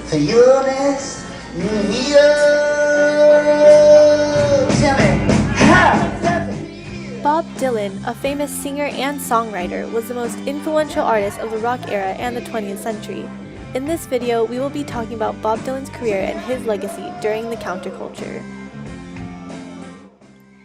Fiones míos. Bob Dylan, a famous singer and songwriter, was the most influential artist of the rock era and the 20th century. In this video, we will be talking about Bob Dylan's career and his legacy during the counterculture.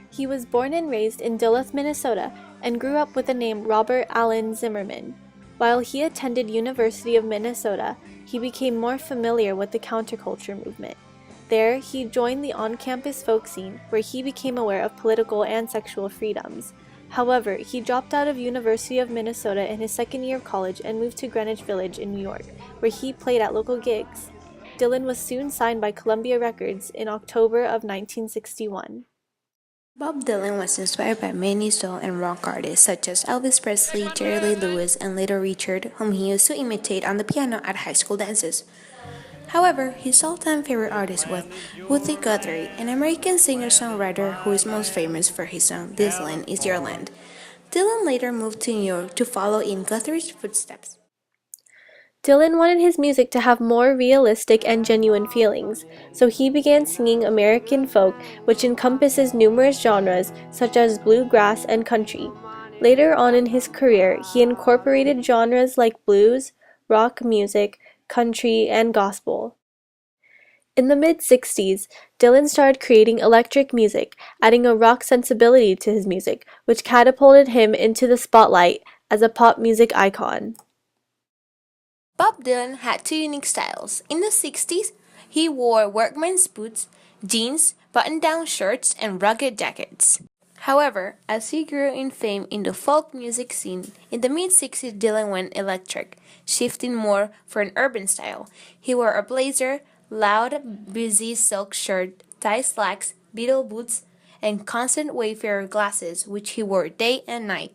He was born and raised in Duluth, Minnesota, and grew up with the name Robert Allen Zimmerman. While he attended University of Minnesota, he became more familiar with the counterculture movement. There, he joined the on-campus folk scene, where he became aware of political and sexual freedoms. However, he dropped out of University of Minnesota in his second year of college and moved to Greenwich Village in New York, where he played at local gigs. Dylan was soon signed by Columbia Records in October of 1961. Bob Dylan was inspired by many soul and rock artists such as Elvis Presley, Jerry Lee Lewis, and Little Richard, whom he used to imitate on the piano at high school dances. However, his all-time favorite artist was Woody Guthrie, an American singer-songwriter who is most famous for his song "This Land Is Your Land." Dylan later moved to New York to follow in Guthrie's footsteps. Dylan wanted his music to have more realistic and genuine feelings, so he began singing American folk, which encompasses numerous genres such as bluegrass and country. Later on in his career, he incorporated genres like blues, rock music, country, and gospel. In the mid-60s, Dylan started creating electric music, adding a rock sensibility to his music, which catapulted him into the spotlight as a pop music icon. Bob Dylan had two unique styles. In the 60s, he wore workman's boots, jeans, button-down shirts, and rugged jackets. However, as he grew in fame in the folk music scene, in the mid-60s Dylan went electric, shifting more for an urban style. He wore a blazer, loud, busy silk shirt, tie slacks, beetle boots, and constant wayfarer glasses, which he wore day and night.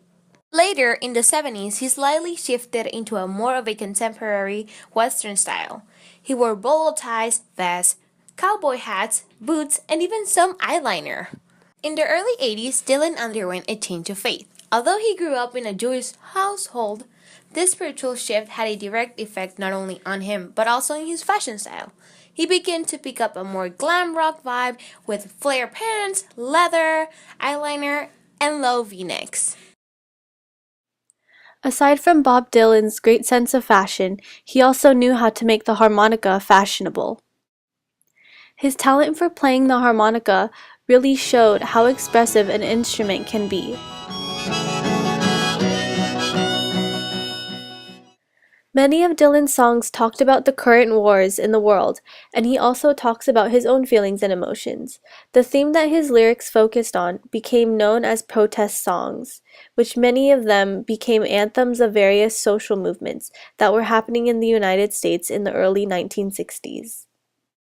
Later, in the 70s, he slightly shifted into a more of a contemporary Western style. He wore bolo ties, vests, cowboy hats, boots, and even some eyeliner. In the early 80s, Dylan underwent a change of faith. Although he grew up in a Jewish household, this spiritual shift had a direct effect not only on him, but also in his fashion style. He began to pick up a more glam rock vibe with flare pants, leather, eyeliner, and low V-necks. Aside from Bob Dylan's great sense of fashion, he also knew how to make the harmonica fashionable. His talent for playing the harmonica really showed how expressive an instrument can be. Many of Dylan's songs talked about the current wars in the world, and he also talks about his own feelings and emotions. The theme that his lyrics focused on became known as protest songs, which many of them became anthems of various social movements that were happening in the United States in the early 1960s.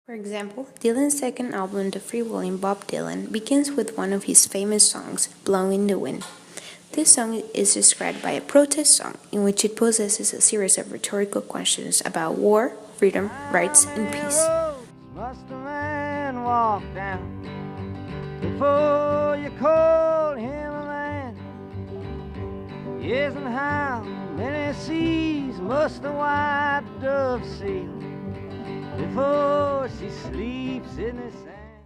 For example, Dylan's second album, The Freewheeling Bob Dylan, begins with one of his famous songs, Blowin' in the Wind. This song is described by a protest song in which it possesses a series of rhetorical questions about war, freedom, rights, and peace. Must a man walk down before you call him a man? Yes, and how many seas must a white dove sail before she sleeps in the sand?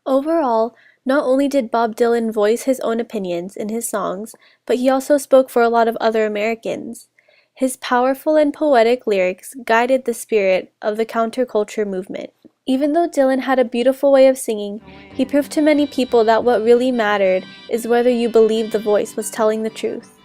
Overall, not only did Bob Dylan voice his own opinions in his songs, but he also spoke for a lot of other Americans. His powerful and poetic lyrics guided the spirit of the counterculture movement. Even though Dylan had a beautiful way of singing, he proved to many people that what really mattered is whether you believed the voice was telling the truth.